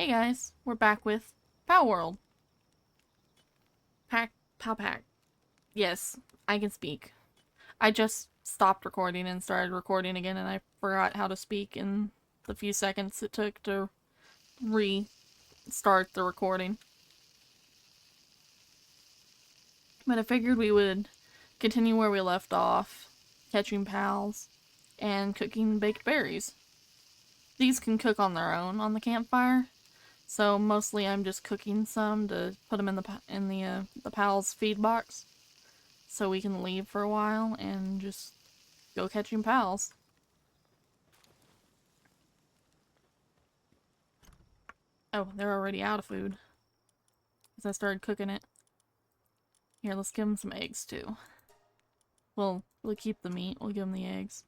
Hey guys, we're back with Palworld. Palpact. Yes, I can speak. I just stopped recording and started recording again, and I forgot how to speak in the few seconds it took to restart the recording. But I figured we would continue where we left off, catching pals and cooking baked berries. These can cook on their own on the campfire. So mostly I'm just cooking some to put them in the pal's feed box, so we can leave for a while and just go catching pals. Oh, they're already out of food because I started cooking it. Here, let's give them some eggs too. We'll keep the meat. We'll give them the eggs.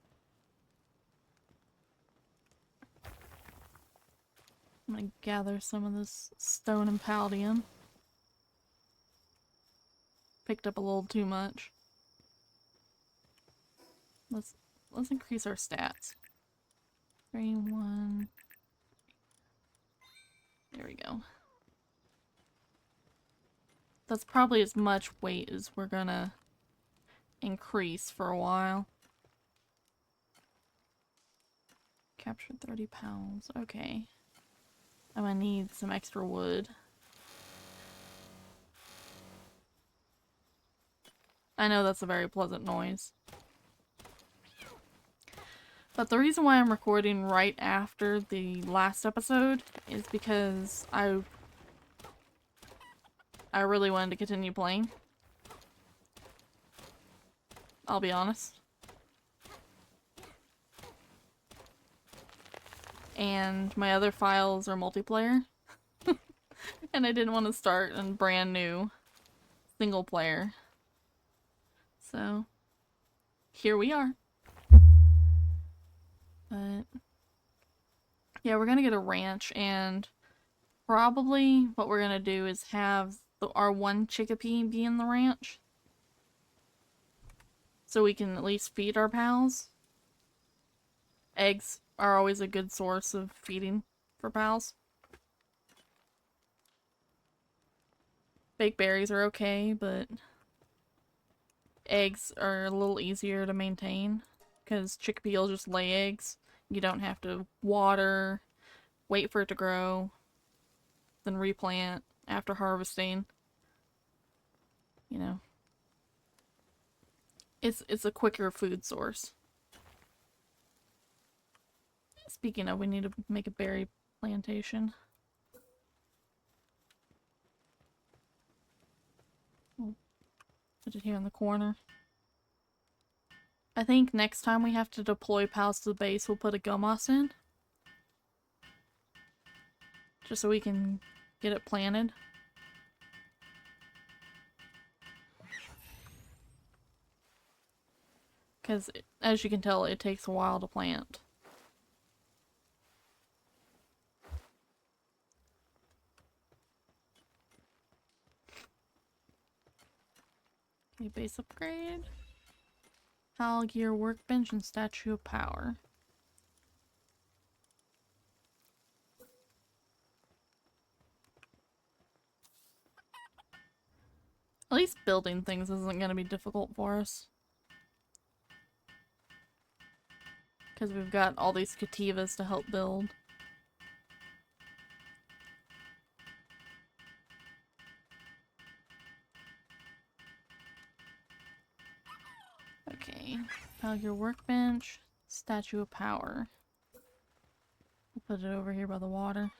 I'm gonna gather some of this stone and palladium. Picked up a little too much. Let's increase our stats. 3, 1. There we go. That's probably as much weight as we're gonna increase for a while. Captured 30 pounds. Okay. I'm gonna need some extra wood. I know that's a very pleasant noise. But the reason why I'm recording right after the last episode is because I really wanted to continue playing. I'll be honest. And my other files are multiplayer. And I didn't want to start a brand new single player. So, here we are. But, yeah, we're gonna get a ranch, and probably what we're gonna do is have our one chickpea be in the ranch. So we can at least feed our pals. Eggs are always a good source of feeding for pals. Baked berries are okay, but eggs are a little easier to maintain because chickpea will just lay eggs. You don't have to water, wait for it to grow, then replant after harvesting. You know, it's a quicker food source. Speaking of, we need to make a berry plantation. We'll put it here in the corner. I think next time we have to deploy pals to the base, we'll put a gummoss in. Just so we can get it planted. Because, as you can tell, it takes a while to plant. Okay, base upgrade. Pal gear, workbench, and statue of power. At least building things isn't going to be difficult for us. Because we've got all these cativas to help build. Okay, pal gear, workbench, statue of power. We'll put it over here by the water.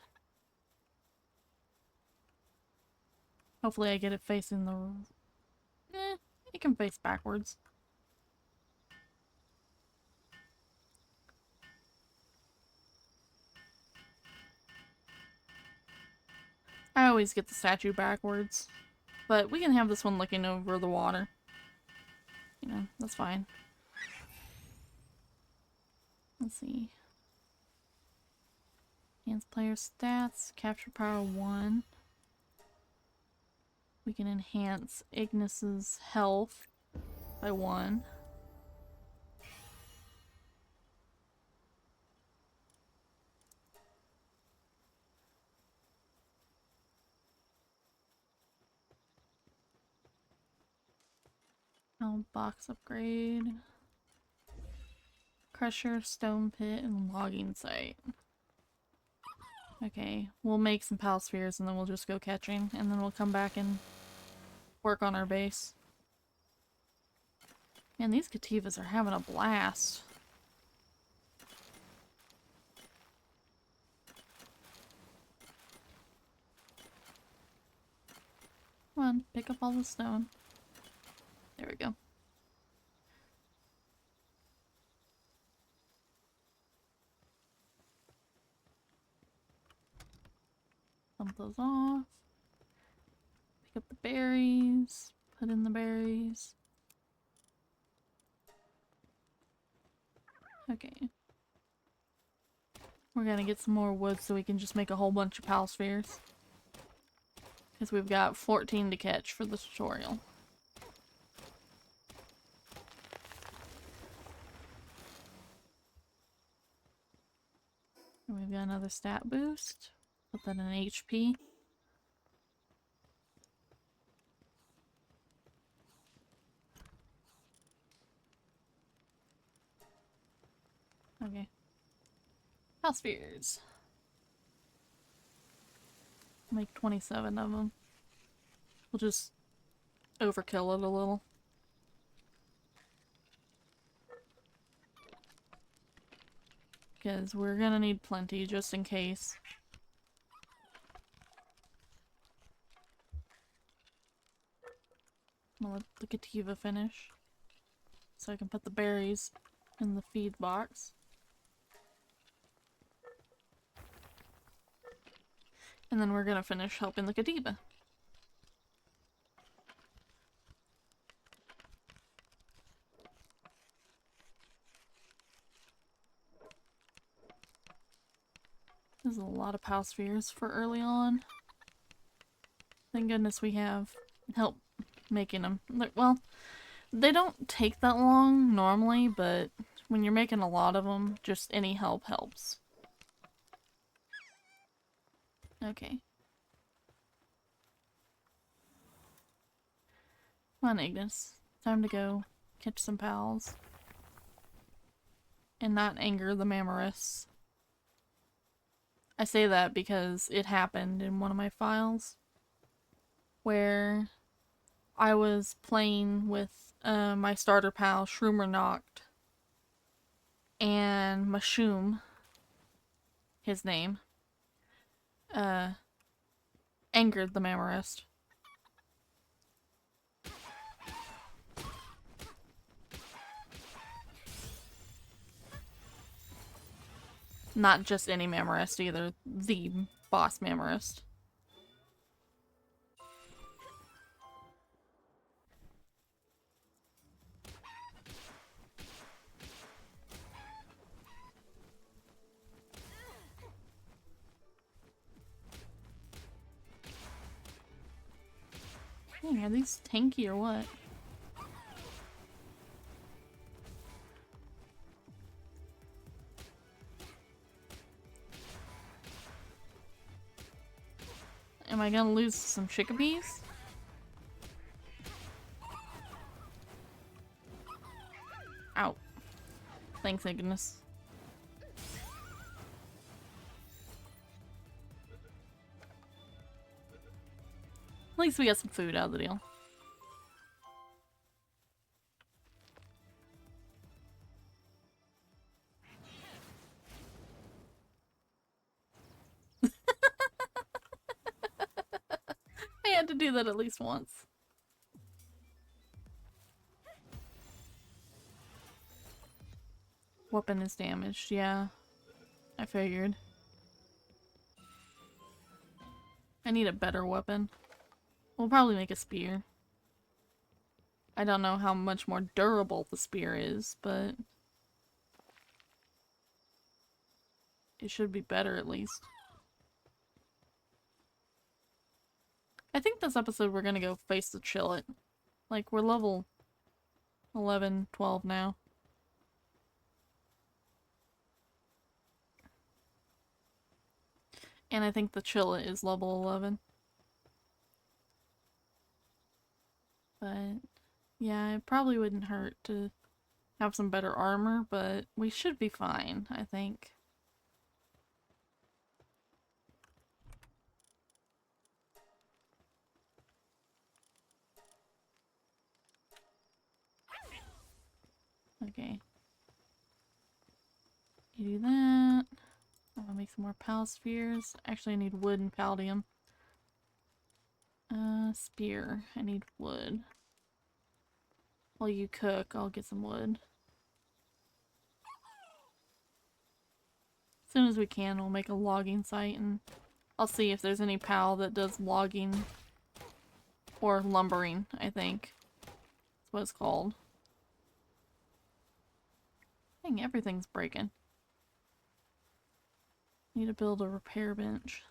Hopefully I get it facing the... it can face backwards. I always get the statue backwards. But we can have this one looking over the water. You know, that's fine. Let's see. Enhance player stats, capture power 1. We can enhance Ignis's health by 1. Oh, box upgrade. Crusher, stone pit, and logging site. Okay, we'll make some pal spheres and then we'll just go catching, and then we'll come back and work on our base. Man, these Cativas are having a blast. Come on, pick up all the stone. There we go. Dump those off. Pick up the berries. Put in the berries. Okay. We're gonna get some more wood so we can just make a whole bunch of pal spheres. Because we've got 14 to catch for the tutorial. And we've got another stat boost. Put that in HP. Okay. Pal spheres. Make 27 of them. We'll just overkill it a little. Because we're gonna need plenty just in case. I'm gonna let the Cativa finish. So I can put the berries in the feed box. And then we're gonna finish helping the Cativa. There's a lot of pal spheres for early on. Thank goodness we have help making them. Well, they don't take that long normally, but when you're making a lot of them, just any help helps. Okay. Come on, Ignis. Time to go catch some pals. And not anger the Mamorists. I say that because it happened in one of my files where I was playing with my starter pal, Shroomer Noct, and Mashoom, his name, angered the Mamorist. Not just any Mamorist either, the boss Mamorist. Dang, are these tanky or what? Am I gonna lose some chickadees? Ow. Thanks, Ignis. At least we got some food out of the deal. I had to do that at least once. Weapon is damaged, yeah. I figured. I need a better weapon. We'll probably make a spear. I don't know how much more durable the spear is, but it should be better at least. I think this episode we're gonna go face the Chillet. Like, we're level 11, 12 now. And I think the Chillet is level 11. But Yeah, it probably wouldn't hurt to have some better armor, but we should be fine, I think. Okay. You do that. I'm gonna make some more pal spheres. Actually, I need wood and paldium. Spear. I need wood. While you cook, I'll get some wood. As soon as we can, we'll make a logging site, and I'll see if there's any pal that does logging or lumbering, I think. That's what it's called. Dang, everything's breaking. Need to build a repair bench.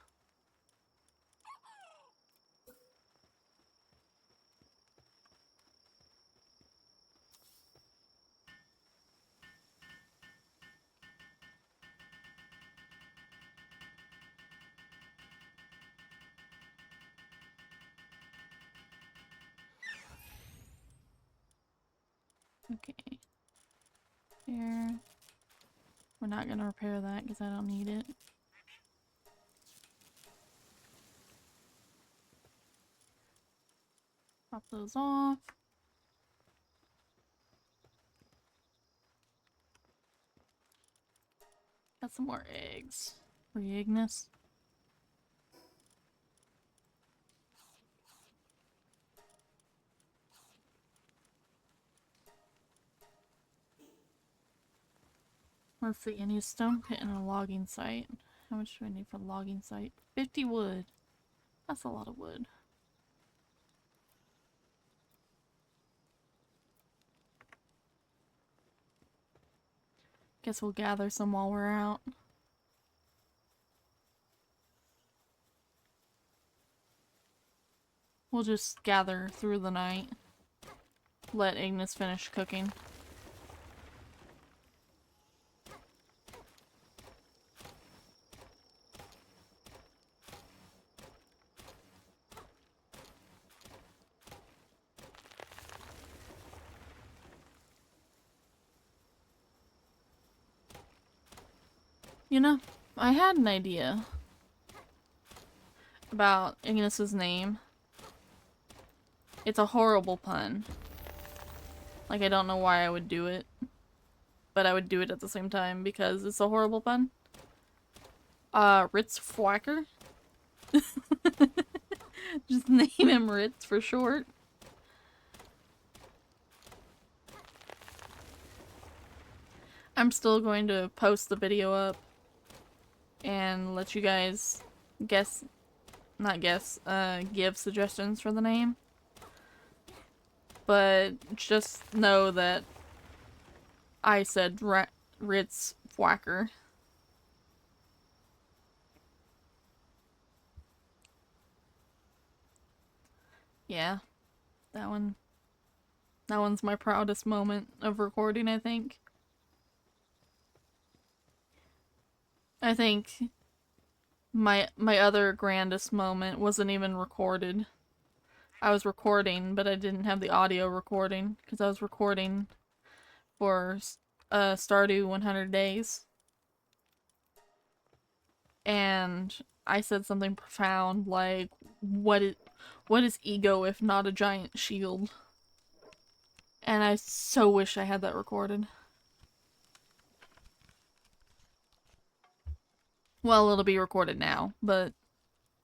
Okay. Here. We're not gonna repair that because I don't need it. Pop those off. Got some more eggs. For you, Ignis. Let's see, I need a stone pit and a logging site. How much do I need for the logging site? 50 wood. That's a lot of wood. Guess we'll gather some while we're out. We'll just gather through the night. Let Ignis finish cooking. You know, I had an idea about Ignis's name. It's a horrible pun. Like, I don't know why I would do it, but I would do it at the same time because it's a horrible pun. Ritz Fwacker? Just name him Ritz for short. I'm still going to post the video up and let you guys guess, not guess, give suggestions for the name. But just know that I said Ritz Fwacker. Yeah, that one's my proudest moment of recording, I think. I think my other grandest moment wasn't even recorded. I was recording, but I didn't have the audio recording because I was recording for Stardew 100 Days. And I said something profound like, what is ego if not a giant shield? And I so wish I had that recorded. Well, it'll be recorded now, but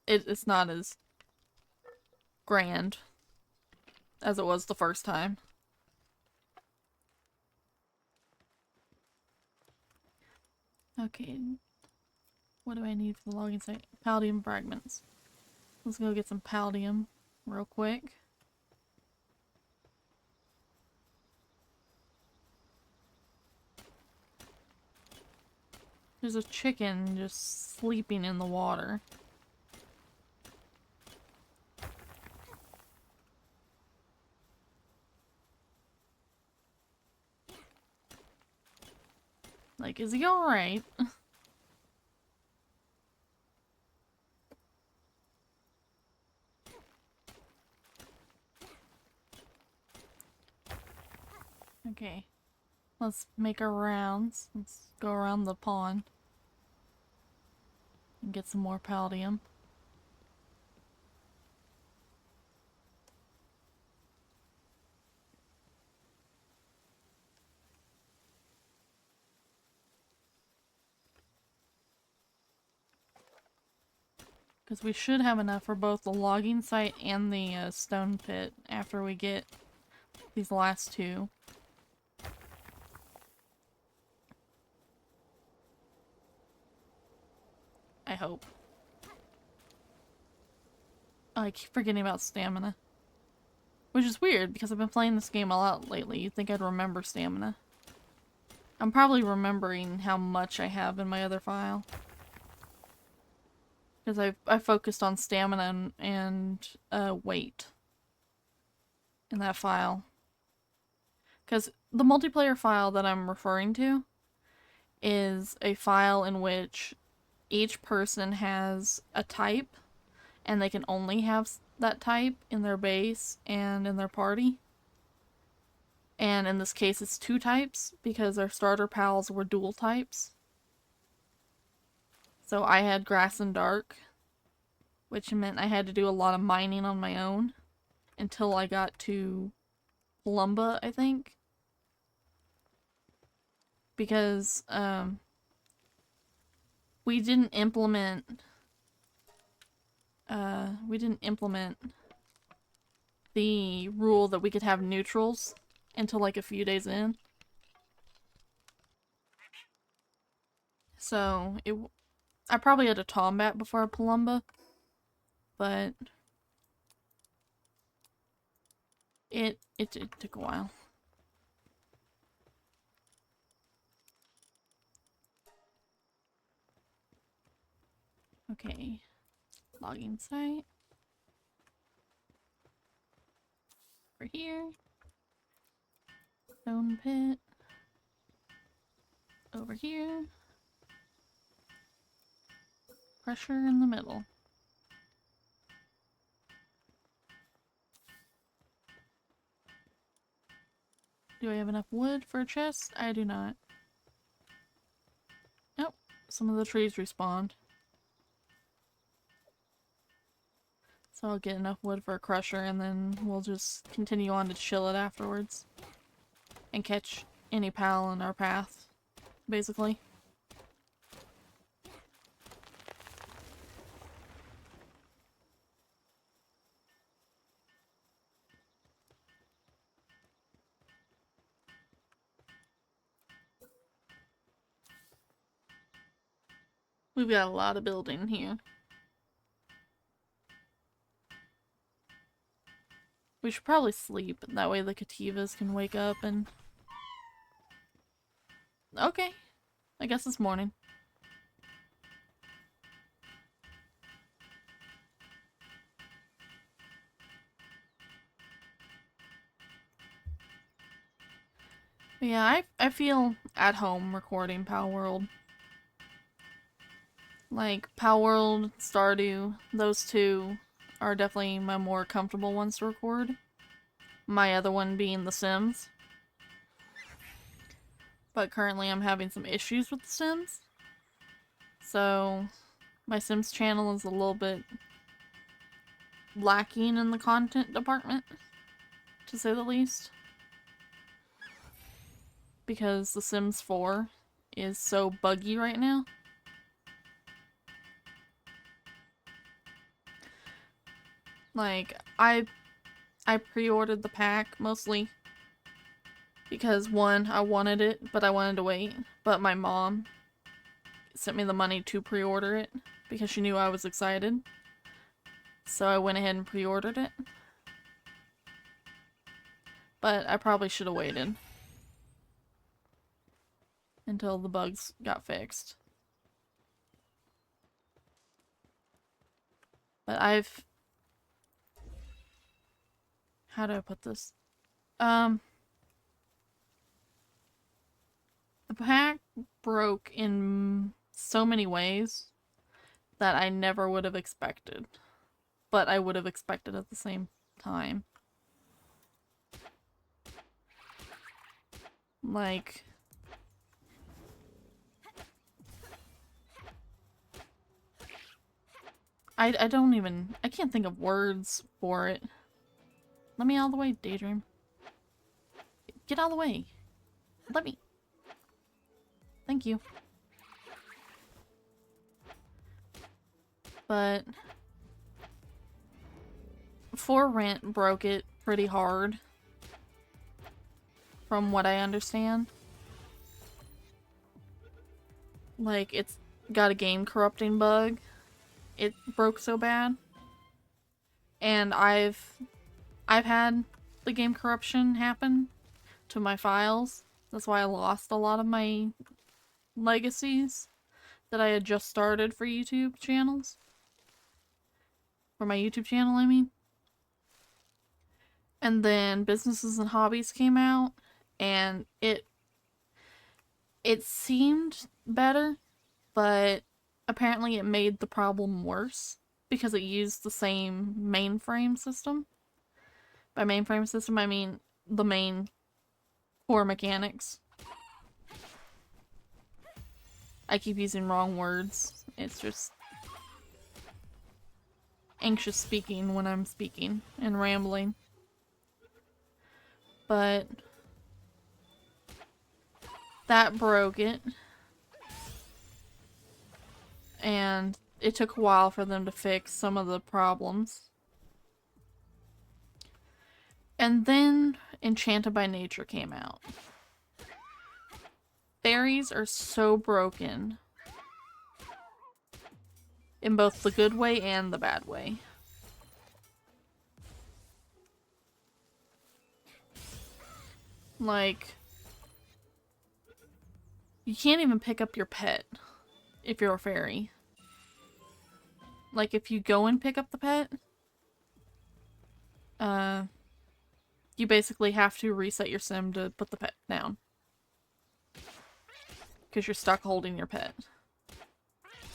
it's not as grand as it was the first time. Okay. What do I need for the logging site? Paldium fragments. Let's go get some paldium real quick. There's a chicken just sleeping in the water. Like, is he alright? Okay. Let's make our rounds. Let's go around the pond. And get some more palladium. Because we should have enough for both the logging site and the stone pit after we get these last two. I hope. Oh, I keep forgetting about stamina. Which is weird, because I've been playing this game a lot lately. You'd think I'd remember stamina. I'm probably remembering how much I have in my other file. Because I focused on stamina and weight in that file. Because the multiplayer file that I'm referring to is a file in which each person has a type, and they can only have that type in their base and in their party. And in this case, it's 2 types, because our starter pals were dual types. So I had grass and dark, which meant I had to do a lot of mining on my own until I got to Palumba, I think. Because, we didn't implement the rule that we could have neutrals until like a few days in. So, I probably had a Tombat before Palumba, but it took a while. Okay, logging site. Over here. Stone pit. Over here. Pressure in the middle. Do I have enough wood for a chest? I do not. Nope. Some of the trees respawned. So I'll get enough wood for a crusher, and then we'll just continue on to Chillet afterwards. And catch any pal in our path, basically. We've got a lot of building here. We should probably sleep, that way the Cativas can wake up and... Okay. I guess it's morning. But yeah, I feel at home recording Palworld. Like, Palworld, Stardew, those two are definitely my more comfortable ones to record. My other one being The Sims. But currently I'm having some issues with The Sims. So, my Sims channel is a little bit lacking in the content department, to say the least. Because The Sims 4 is so buggy right now. Like, I pre-ordered the pack mostly because, one, I wanted it, but I wanted to wait. But my mom sent me the money to pre-order it because she knew I was excited. So I went ahead and pre-ordered it. But I probably should have waited until the bugs got fixed. But how do I put this? The pack broke in so many ways that I never would have expected. But I would have expected at the same time. Like, I don't even, I can't think of words for it. Let me out of the way, Daydream. Get out of the way. Let me. Thank you. But For Rent broke it pretty hard, from what I understand. Like, it's got a game corrupting bug. It broke so bad. And I've had the game corruption happen to my files. That's why I lost a lot of my legacies that I had just started for YouTube channels. For my YouTube channel, I mean. And then Businesses and Hobbies came out, and it seemed better, but apparently it made the problem worse because it used the same mainframe system. By mainframe system, I mean the main core mechanics. I keep using wrong words. It's just anxious speaking when I'm speaking and rambling. But that broke it. And it took a while for them to fix some of the problems. And then Enchanted by Nature came out. Fairies are so broken. In both the good way and the bad way. Like, you can't even pick up your pet if you're a fairy. Like, if you go and pick up the pet, you basically have to reset your sim to put the pet down. Because you're stuck holding your pet.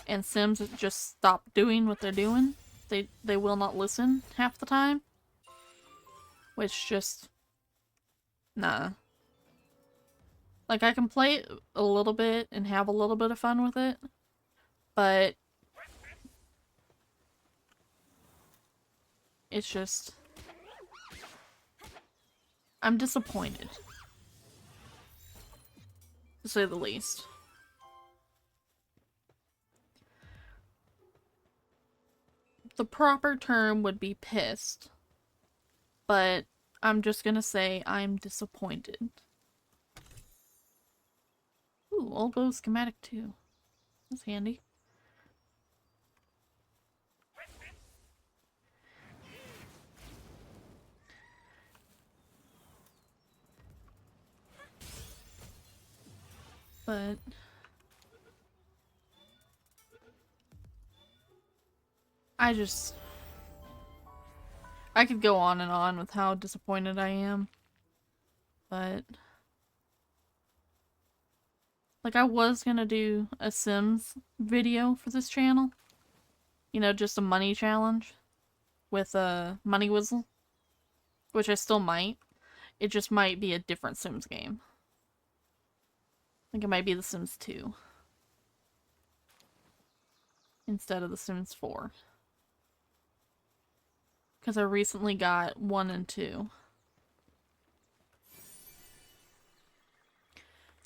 And sims just stop doing what they're doing. They will not listen half the time. Which just... nah. Like, I can play it a little bit and have a little bit of fun with it. But... it's just... I'm disappointed. To say the least. The proper term would be pissed. But I'm just gonna say I'm disappointed. Ooh, old bow schematic too. That's handy. But I could go on and on with how disappointed I am. But like, I was gonna do a Sims video for this channel. You know, just a money challenge with a money whistle. Which I still might. It just might be a different Sims game. I think it might be The Sims 2. Instead of The Sims 4. Because I recently got 1 and 2.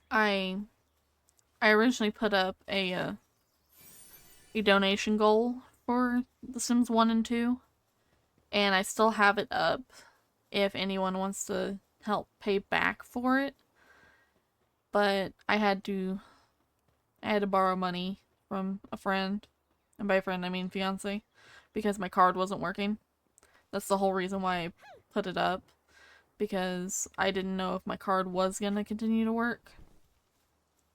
I originally put up a donation goal for The Sims 1 and 2. And I still have it up if anyone wants to help pay back for it. But I had to borrow money from a friend. And by friend, I mean fiance. Because my card wasn't working. That's the whole reason why I put it up. Because I didn't know if my card was gonna continue to work.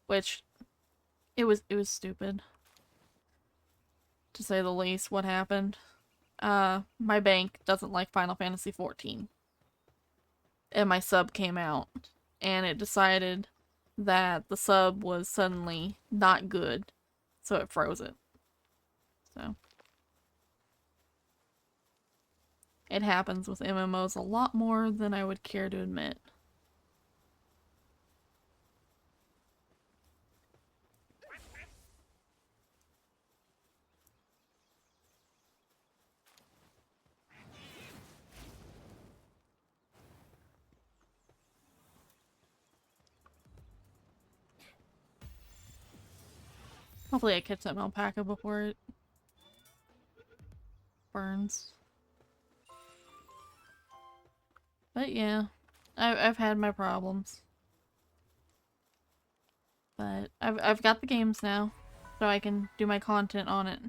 Which, it was stupid. To say the least, what happened. My bank doesn't like Final Fantasy XIV. And my sub came out. And it decided that the sub was suddenly not good. So it froze it. So. It happens with MMOs a lot more than I would care to admit. Hopefully I catch that alpaca before it burns. But yeah, I've had my problems. But I've got the games now, so I can do my content on it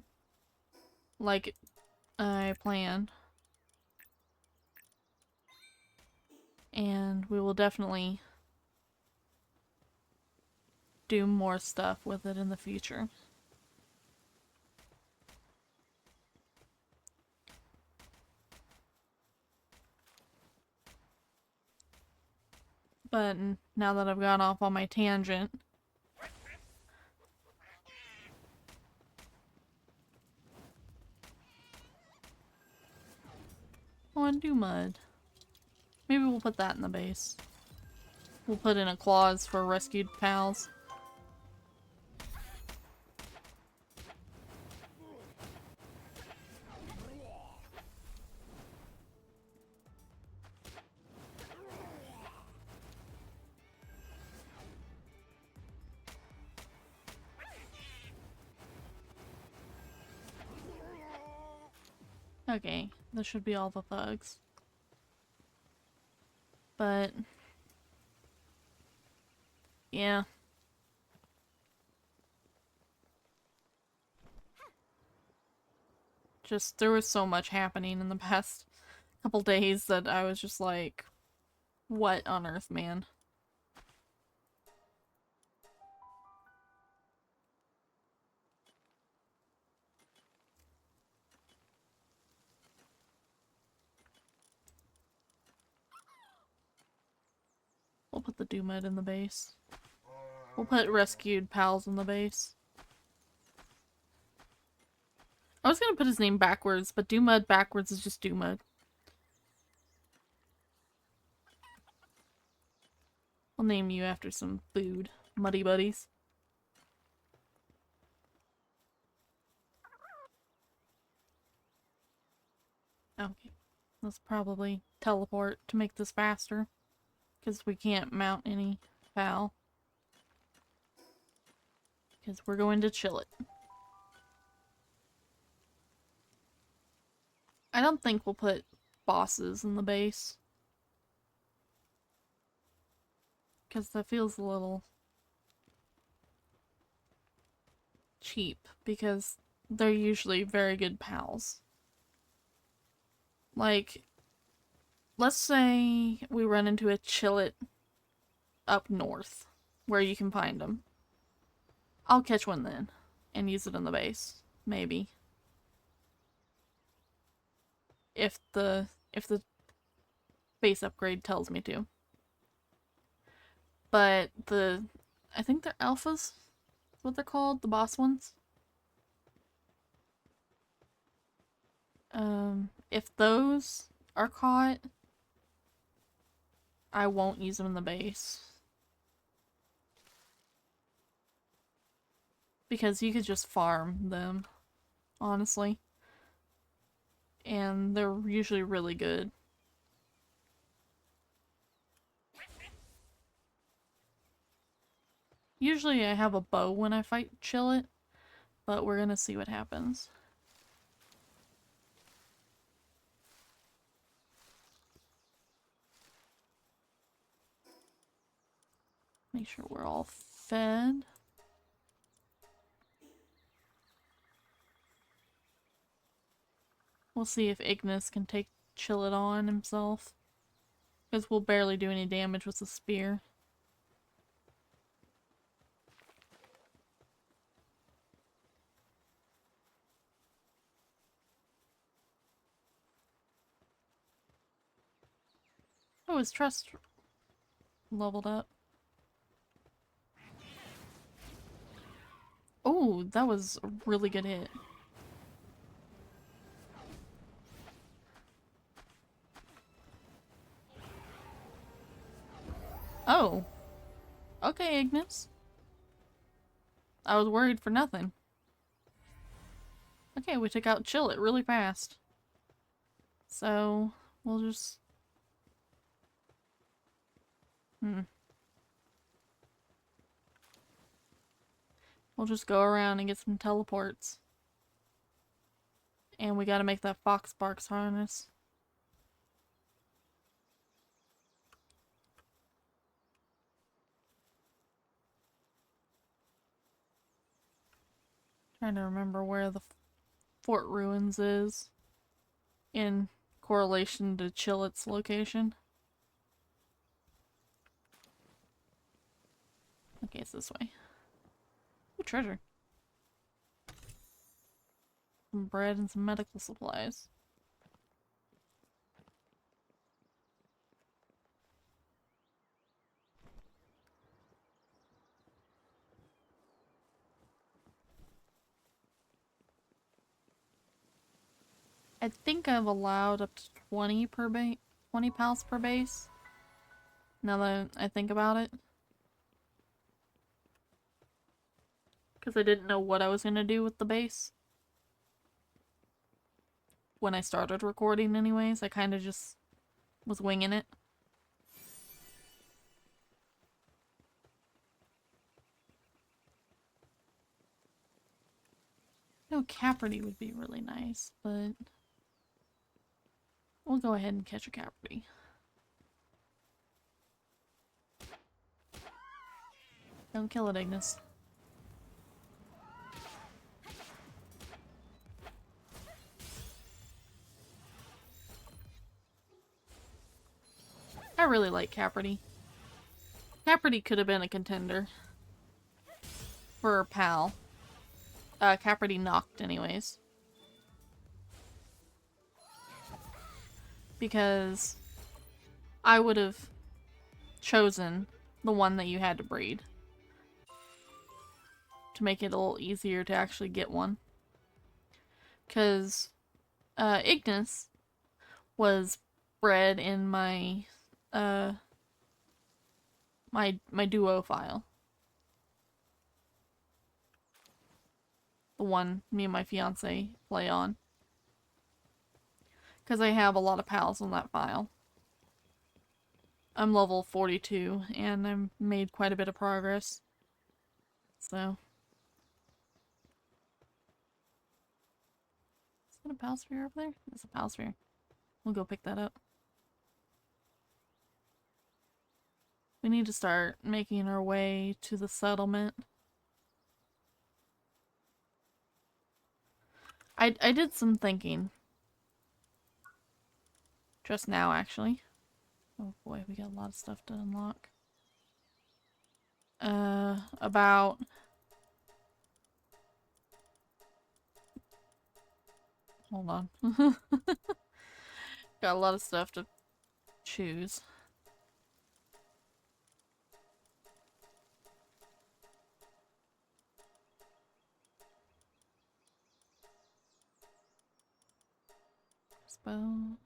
like I planned. And we will definitely do more stuff with it in the future. But now that I've gone off on my tangent, I want to do mud. Maybe we'll put that in the base. We'll put in a clause for rescued pals. Okay, this should be all the thugs. But yeah. Just, there was so much happening in the past couple days that I was just like, what on earth, man? We'll put the Doomud in the base. We'll put rescued pals in the base. I was gonna put his name backwards, but Doomud backwards is just Doomud. I'll name you after some food. Muddy Buddies. Okay. Let's probably teleport to make this faster. Because we can't mount any pal. Because we're going to Chillet. I don't think we'll put bosses in the base. Because that feels a little cheap. Because they're usually very good pals. Like, let's say we run into a Chillet up north. Where you can find them. I'll catch one then. And use it in the base. Maybe. If the base upgrade tells me to. But I think they're alphas, is what they're called, the boss ones. If those are caught, I won't use them in the base. Because you could just farm them, honestly. And they're usually really good. Usually I have a bow when I fight Chillet, but we're gonna see what happens. Make sure we're all fed. We'll see if Ignis can take Chillet on himself. Because we'll barely do any damage with the spear. Oh, his trust leveled up. Oh, that was a really good hit. Oh. Okay, Ignis. I was worried for nothing. Okay, we took out Chillet really fast. So, we'll just... We'll just go around and get some teleports. And we gotta make that fox barks harness. Trying to remember where the Fort Ruins is in correlation to Chillet's location. Okay, it's this way. Ooh, treasure. Some bread and some medical supplies. I think I've allowed up to 20 per 20 pals per base. Now that I think about it. Because I didn't know what I was going to do with the base. When I started recording anyways, I kind of just was winging it. No, Caperty would be really nice, but we'll go ahead and catch a Caperty. Don't kill it, Ignis. I really like Caperty. Caperty could have been a contender for Pal. Caperty knocked anyways. Because I would have chosen the one that you had to breed. To make it a little easier to actually get one. Because Ignis was bred in my my duo file. The one me and my fiance play on. Because I have a lot of pals on that file. I'm level 42 and I've made quite a bit of progress. So. Is that a pal sphere up there? It's a pal sphere. We'll go pick that up. We need to start making our way to the settlement. I did some thinking. Just now, actually. Oh boy, we got a lot of stuff to unlock. About... Hold on. Got a lot of stuff to choose. Bow.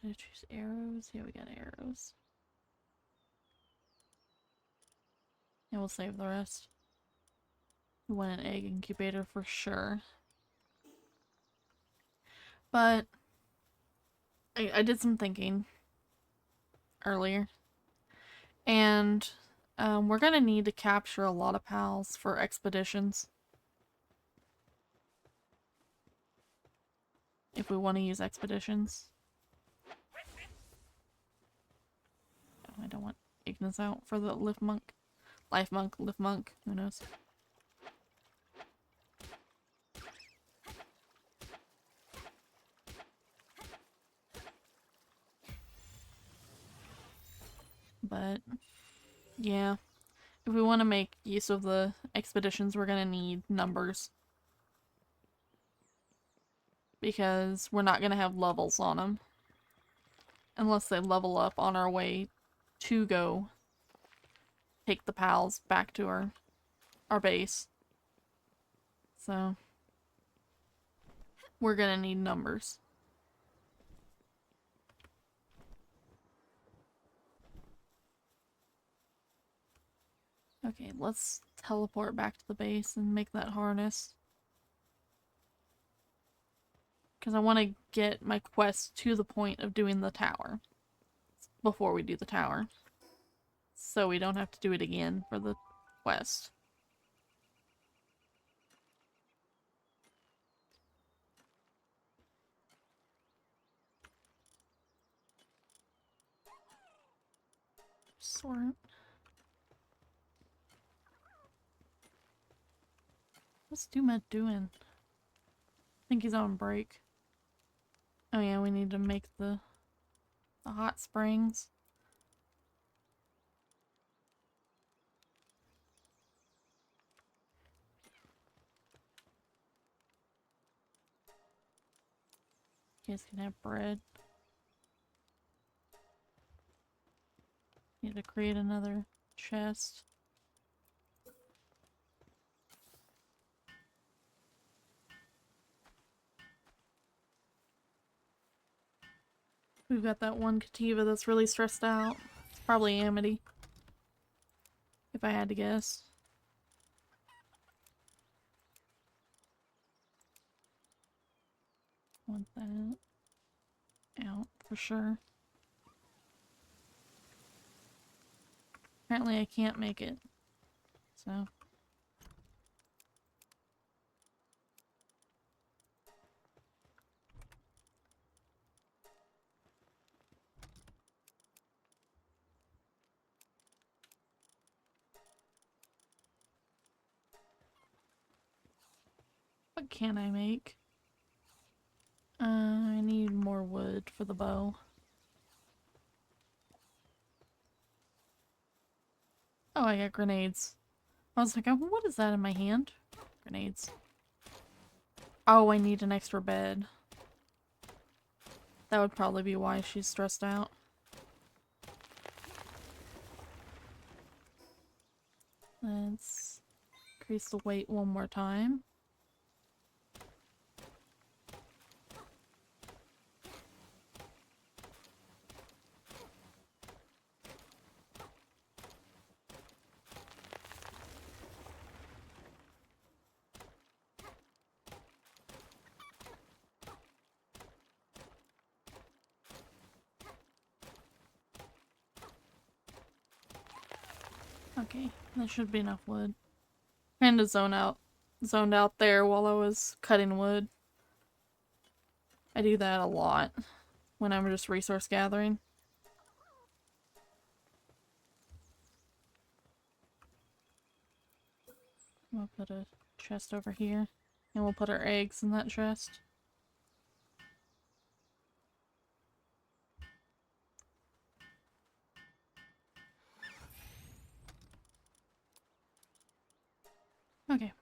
Did I choose arrows? Yeah, we got arrows. And we'll save the rest. We want an egg incubator for sure. But I did some thinking earlier. And we're gonna need to capture a lot of pals for expeditions. If we want to use expeditions. Oh, I don't want Ignis out for the lift monk. Life monk, lift monk, who knows. But, yeah. If we want to make use of the expeditions, we're gonna need numbers. Because we're not gonna have levels on them. Unless they level up on our way to go take the pals back to our base. So, we're gonna need numbers. Okay, let's teleport back to the base and make that harness. Because I want to get my quest to the point of doing the tower. Before we do the tower. So we don't have to do it again for the quest. Sort. What's Dumet doing? I think he's on break. Oh yeah, we need to make the hot springs. You guys can have bread. Need to create another chest. We've got that one Kativa that's really stressed out. It's probably Amity, if I had to guess. Want that out for sure. Apparently I can't make it, so. What can I make? I need more wood for the bow. Oh, I got grenades. I was like, oh, what is that in my hand? Grenades. Oh, I need an extra bed. That would probably be why she's stressed out. Let's increase the weight one more time. Okay, that should be enough wood. Kinda zoned out there while I was cutting wood. I do that a lot when I'm just resource gathering. We'll put a chest over here, and we'll put our eggs in that chest. Okay.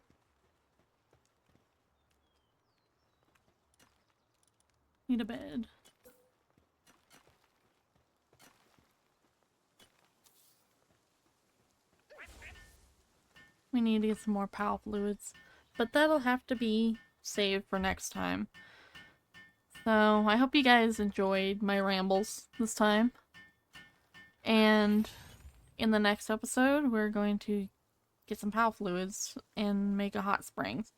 Need a bed. We need to get some more pal fluids, but that'll have to be saved for next time. So I hope you guys enjoyed my rambles this time. And in the next episode, we're going to get some pal fluids and make a hot springs.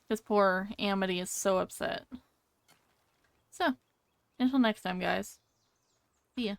Because poor Amity is so upset. So, until next time, guys. See ya.